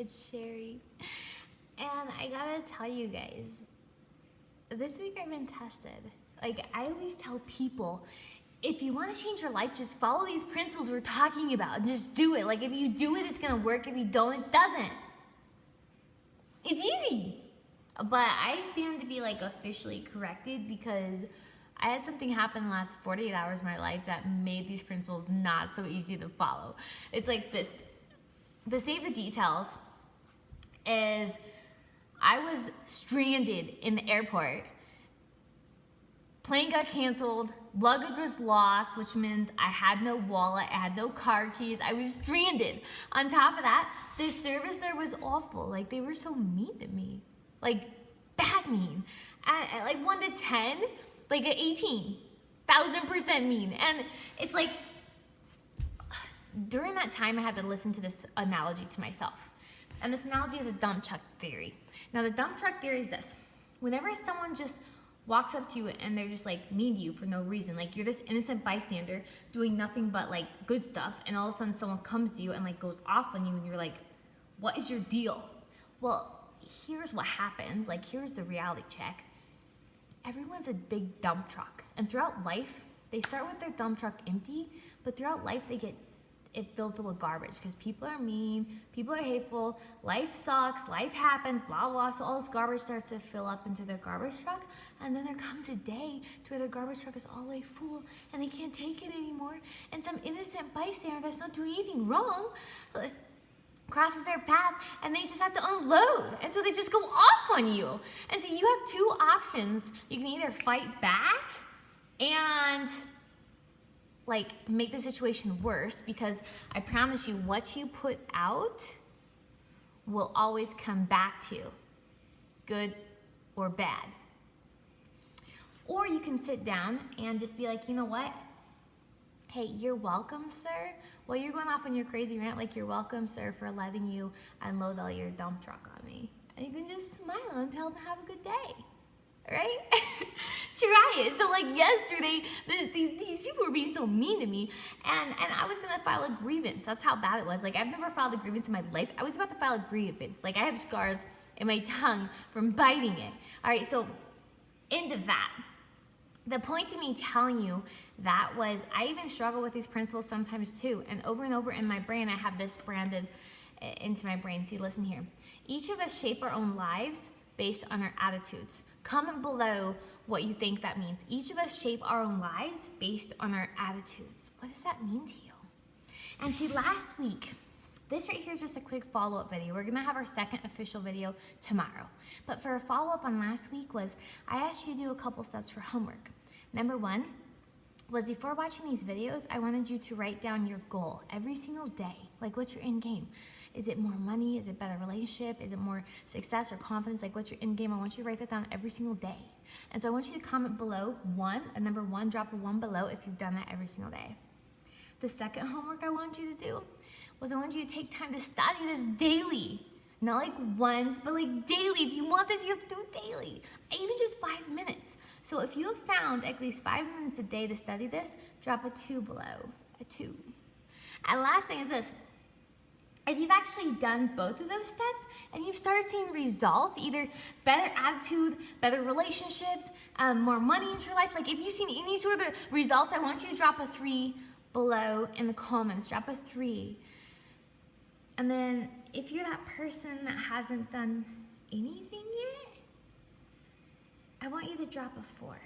It's Sherry. And I gotta tell you guys, this week I've been tested. Like, I always tell people, if you want to change your life, just follow these principles we're talking about and just do it. Like, if you do it, it's gonna work. If you don't, it doesn't. It's easy. But I stand to be like officially corrected because I had something happen in the last 48 hours of my life that made these principles not so easy to follow. It's like this. The save the details is I was stranded in the airport. Plane got canceled, luggage was lost, which meant I had no wallet, I had no car keys, I was stranded. On top of that, the service there was awful. Like, they were so mean to me. Like, bad mean. At like 1 to 10, like at 18, 1000% mean. And it's like, during that time, I had to listen to this analogy to myself. And this analogy is a dump truck theory. Now, the dump truck theory is this. Whenever someone just walks up to you and they're just like mean to you for no reason, like you're this innocent bystander doing nothing but like good stuff, and all of a sudden someone comes to you and like goes off on you and you're like, what is your deal? Well, here's what happens. Like, here's the reality check. Everyone's a big dump truck. And throughout life, they start with their dump truck empty, but throughout life they get it filled full of garbage because people are mean, people are hateful, life sucks, life happens, blah, blah. So all this garbage starts to fill up into their garbage truck. And then there comes a day to where their garbage truck is all the way full and they can't take it anymore. And some innocent bystander that's not doing anything wrong crosses their path and they just have to unload. And so they just go off on you. And so you have two options. You can either fight back and like make the situation worse, because I promise you what you put out will always come back to you, good or bad. Or you can sit down and just be like, you know what? Hey, you're welcome, sir. While you're going off on your crazy rant, like, you're welcome, sir, for letting you unload all your dump truck on me. And you can just smile and tell them to have a good day. Right? Try it. So like yesterday, these people were being so mean to me, and I was gonna file a grievance. That's how bad it was. Like, I've never filed a grievance in my life. I was about to file a grievance. Like, I have scars in my tongue from biting it. All right, so into that. The point to me telling you that was, I even struggle with these principles sometimes too, and over in my brain, I have this branded into my brain. See, listen here. Each of us shape our own lives based on our attitudes. Comment below what you think that means. Each of us shape our own lives based on our attitudes. What does that mean to you? And see, last week, this right here is just a quick follow-up video. We're gonna have our second official video tomorrow. But for a follow-up on last week was, I asked you to do a couple steps for homework. Number one was, before watching these videos, I wanted you to write down your goal every single day. Like, what's your end game? Is it more money? Is it better relationship? Is it more success or confidence? Like, what's your end game? I want you to write that down every single day. And so I want you to comment below number one, drop a 1 below if you've done that every single day. The second homework I want you to do was, I want you to take time to study this daily. Not like once, but like daily. If you want this, you have to do it daily. Even just 5 minutes. So if you have found at least 5 minutes a day to study this, drop a 2 below, a 2. And last thing is this. If you've actually done both of those steps and you've started seeing results, either better attitude, better relationships, more money into your life, like if you've seen any sort of results, I want you to drop a 3 below in the comments. Drop a 3. And then if you're that person that hasn't done anything yet, I want you to drop a 4.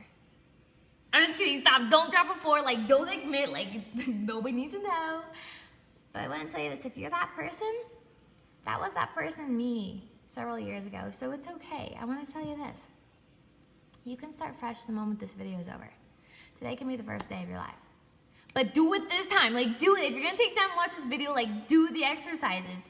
I'm just kidding, stop. Don't drop a 4. Like, don't admit, like, nobody needs to know. But I want to tell you this, if you're that person, that was that person, me, several years ago. So it's okay. I want to tell you this. You can start fresh the moment this video is over. Today can be the first day of your life. But do it this time. Like, do it. If you're going to take time to watch this video, like, do the exercises.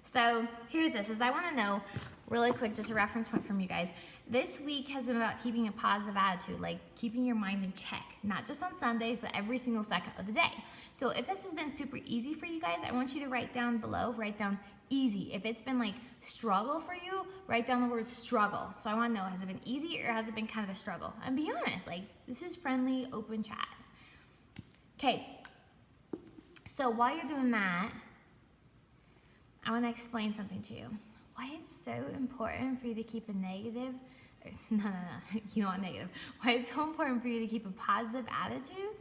So here's this, is I want to know, really quick, just a reference point from you guys. This week has been about keeping a positive attitude, like keeping your mind in check, not just on Sundays, but every single second of the day. So if this has been super easy for you guys, I want you to write down below, write down easy. If it's been like struggle for you, write down the word struggle. So I want to know, has it been easy or has it been kind of a struggle? And be honest, like, this is friendly, open chat. Okay, so while you're doing that, I I want to explain something to you. Why it's so important for you to keep a negative, no, you don't want negative. Why it's so important for you to keep a positive attitude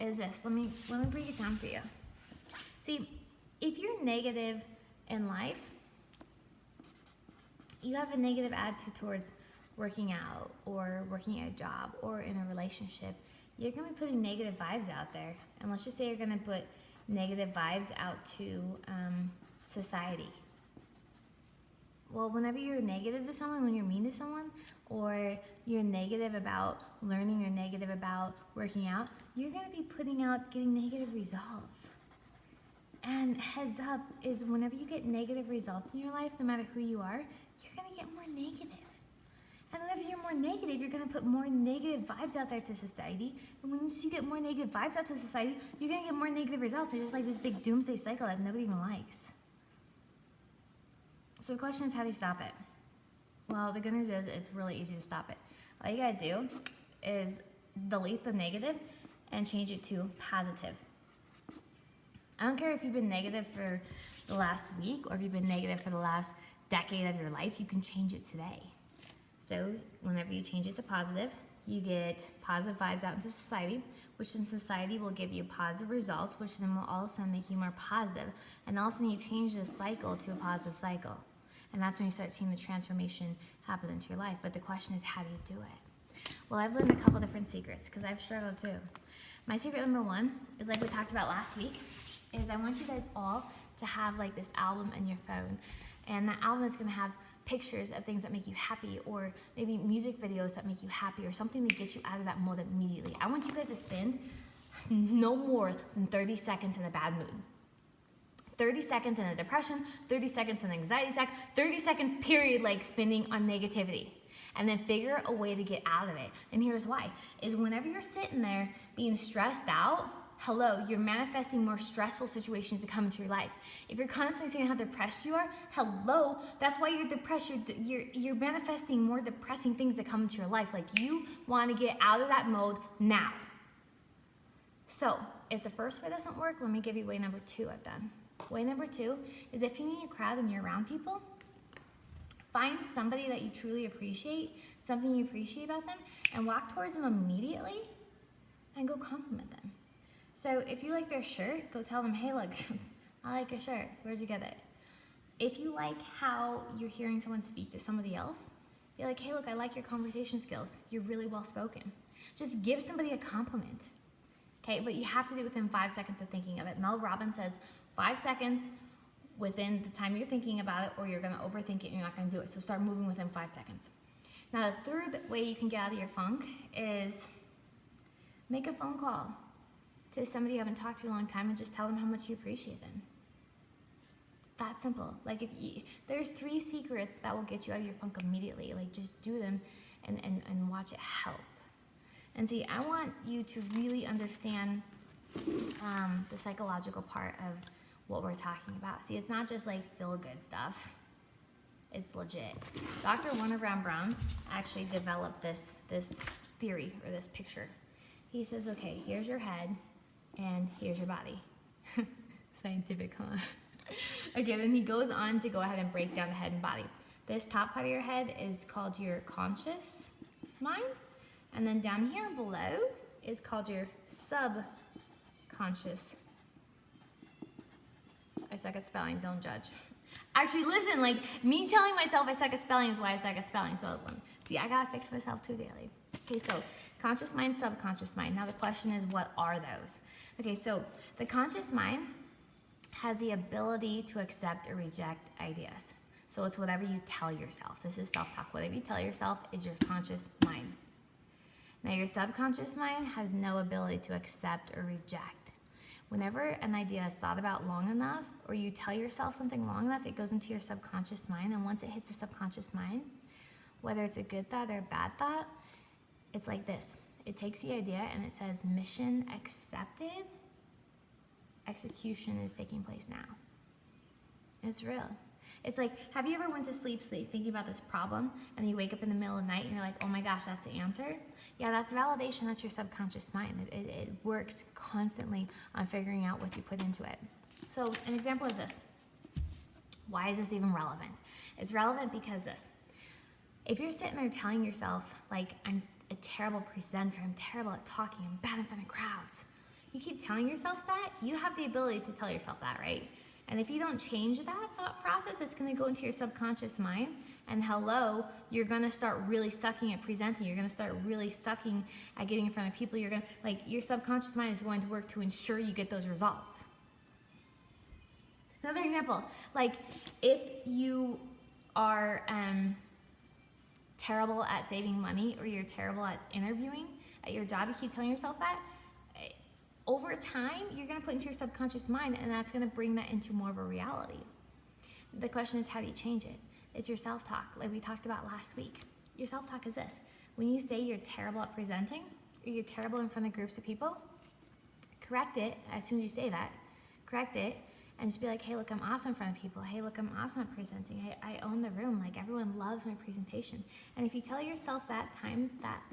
is this. Let me break it down for you. See, if you're negative in life, you have a negative attitude towards working out or working at a job or in a relationship, you're going to be putting negative vibes out there. And let's just say you're going to put negative vibes out to society. Well, whenever you're negative to someone, when you're mean to someone, or you're negative about learning or negative about working out, you're going to be getting negative results. And heads up is whenever you get negative results in your life, no matter who you are, you're going to get more negative. And whenever you're more negative, you're going to put more negative vibes out there to society. And when you get more negative vibes out to society, you're going to get more negative results. It's just like this big doomsday cycle that nobody even likes. So the question is, how do you stop it? Well, the good news is it's really easy to stop it. All you got to do is delete the negative and change it to positive. I don't care if you've been negative for the last week or if you've been negative for the last decade of your life, you can change it today. So whenever you change it to positive, you get positive vibes out into society, which in society will give you positive results, which then will also make you more positive. And also you change the cycle to a positive cycle. And that's when you start seeing the transformation happen into your life. But the question is, how do you do it? Well, I've learned a couple different secrets because I've struggled too. My secret number one is, like we talked about last week, is I want you guys all to have like this album in your phone. And that album is going to have pictures of things that make you happy, or maybe music videos that make you happy, or something to get you out of that mode immediately. I want you guys to spend no more than 30 seconds in a bad mood. 30 seconds in a depression, 30 seconds in an anxiety attack, 30 seconds period, like spending on negativity. And then figure a way to get out of it. And here's why, is whenever you're sitting there being stressed out, hello, you're manifesting more stressful situations to come into your life. If you're constantly saying how depressed you are, hello, that's why you're depressed. You're manifesting more depressing things that come into your life. Like, you want to get out of that mode now. So if the first way doesn't work, let me give you way number two I've done. Way number two is, if you're in a crowd and you're around people, find somebody that you truly appreciate, something you appreciate about them, and walk towards them immediately and go compliment them. So if you like their shirt, go tell them, hey, look, I like your shirt. Where'd you get it? If you like how you're hearing someone speak to somebody else, be like, hey, look, I like your conversation skills. You're really well spoken. Just give somebody a compliment. Okay, but you have to do it within 5 seconds of thinking of it. Mel Robbins says 5 seconds within the time you're thinking about it, or you're going to overthink it and you're not going to do it. So start moving within 5 seconds. Now, the third way you can get out of your funk is make a phone call to somebody you haven't talked to in a long time and just tell them how much you appreciate them. That simple. Like, there's 3 secrets that will get you out of your funk immediately. Like, just do them and watch it help. And see, I want you to really understand the psychological part of what we're talking about. See, it's not just like feel-good stuff. It's legit. Dr. Warner Brown actually developed this theory, or this picture. He says, okay, here's your head and here's your body. Scientific, huh? Okay, then he goes on to go ahead and break down the head and body. This top part of your head is called your conscious mind, and then down here below is called your subconscious. I suck at spelling, don't judge. Actually, listen, like, me telling myself I suck at spelling is why I suck at spelling. So, see, I gotta fix myself too daily. Okay, so conscious mind, subconscious mind. Now the question is, what are those? Okay, so the conscious mind has the ability to accept or reject ideas. So it's whatever you tell yourself. This is self-talk. Whatever you tell yourself is your conscious mind. Now your subconscious mind has no ability to accept or reject. Whenever an idea is thought about long enough, or you tell yourself something long enough, it goes into your subconscious mind. And once it hits the subconscious mind, whether it's a good thought or a bad thought, it's like this. It takes the idea and it says, mission accepted, execution is taking place now. It's real. It's like, have you ever went to sleep thinking about this problem, and you wake up in the middle of the night and you're like, oh my gosh, that's the answer? Yeah, that's validation. That's your subconscious mind. It works constantly on figuring out what you put into it. So an example is this. Why is this even relevant? It's relevant because if you're sitting there telling yourself, like, I'm a terrible presenter, I'm terrible at talking, I'm bad in front of crowds, you keep telling yourself that, you have the ability to tell yourself that, right? And if you don't change that thought process, it's gonna go into your subconscious mind, and hello, you're gonna start really sucking at presenting, you're gonna start really sucking at getting in front of people, you're gonna, like, your subconscious mind is going to work to ensure you get those results. Another example, like, if you are terrible at saving money, or you're terrible at interviewing at your job, you keep telling yourself that, over time, you're gonna put into your subconscious mind, and that's gonna bring that into more of a reality. The question is, how do you change it? It's your self-talk, like we talked about last week. Your self-talk is this: when you say you're terrible at presenting, or you're terrible in front of groups of people, correct it as soon as you say that, correct it, and just be like, hey, look, I'm awesome in front of people. Hey, look, I'm awesome at presenting. I own the room. Like, everyone loves my presentation. And if you tell yourself that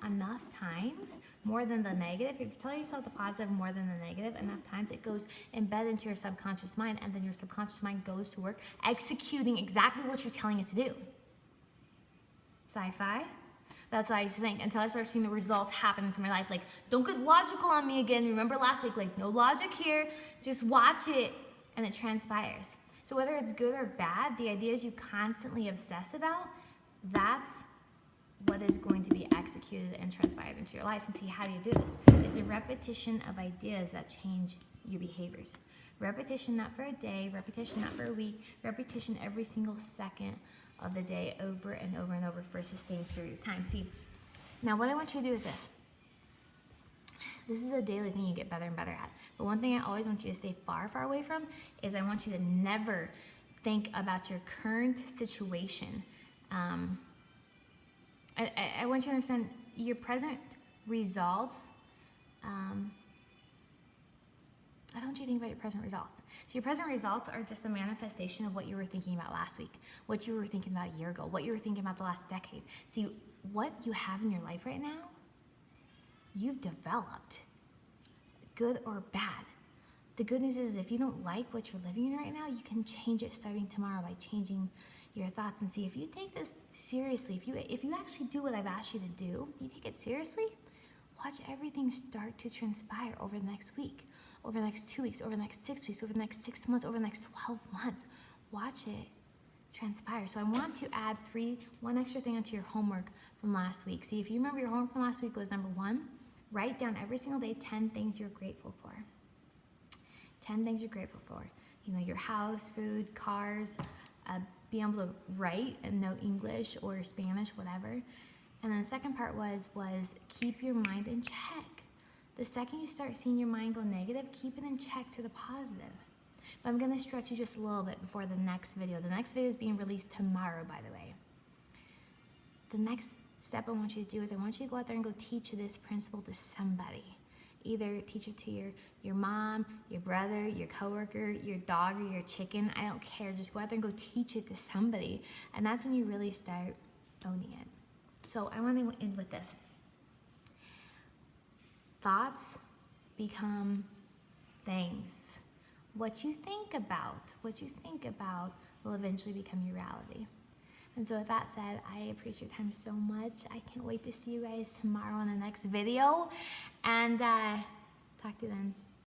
enough times, more than the negative, if you tell yourself the positive more than the negative enough times, it goes embedded into your subconscious mind, and then your subconscious mind goes to work executing exactly what you're telling it to do. Sci-fi? That's what I used to think until I started seeing the results happen into my life. Like, don't get logical on me again. Remember last week, like, no logic here. Just watch it. And it transpires. So whether it's good or bad, the ideas you constantly obsess about, that's what is going to be executed and transpired into your life. And see, how do you do this? It's a repetition of ideas that change your behaviors. Repetition not for a day, repetition not for a week, repetition every single second of the day, over and over and over for a sustained period of time. See, now what I want you to do is this. This is a daily thing you get better and better at. But one thing I always want you to stay far, far away from is I want you to never think about your current situation. I want you to understand your present results. I don't want you to think about your present results. So your present results are just a manifestation of what you were thinking about last week, what you were thinking about a year ago, what you were thinking about the last decade. See, what you have in your life right now, you've developed, good or bad. The good news is, if you don't like what you're living in right now, you can change it starting tomorrow by changing your thoughts. And see, if you take this seriously, if you actually do what I've asked you to do, you take it seriously, watch everything start to transpire over the next week, over the next 2 weeks, over the next 6 weeks, over the next 6 months, over the next 12 months. Watch it transpire. So I want to add one extra thing onto your homework from last week. See, if you remember, your homework from last week was number 1, write down every single day 10 things you're grateful for. 10 things you're grateful for. You know, your house, food, cars, being able to write and know English or Spanish, whatever. And then the second part was keep your mind in check. The second you start seeing your mind go negative, keep it in check to the positive. But I'm gonna stretch you just a little bit before the next video. The next video is being released tomorrow, by the way. The next step I want you to do is I want you to go out there and go teach this principle to somebody. Either teach it to your mom, your brother, your coworker, your dog, or your chicken. I don't care. Just go out there and go teach it to somebody. And that's when you really start owning it. So I want to end with this. Thoughts become things. What you think about will eventually become your reality. And so with that said, I appreciate your time so much. I can't wait to see you guys tomorrow on the next video. And talk to you then.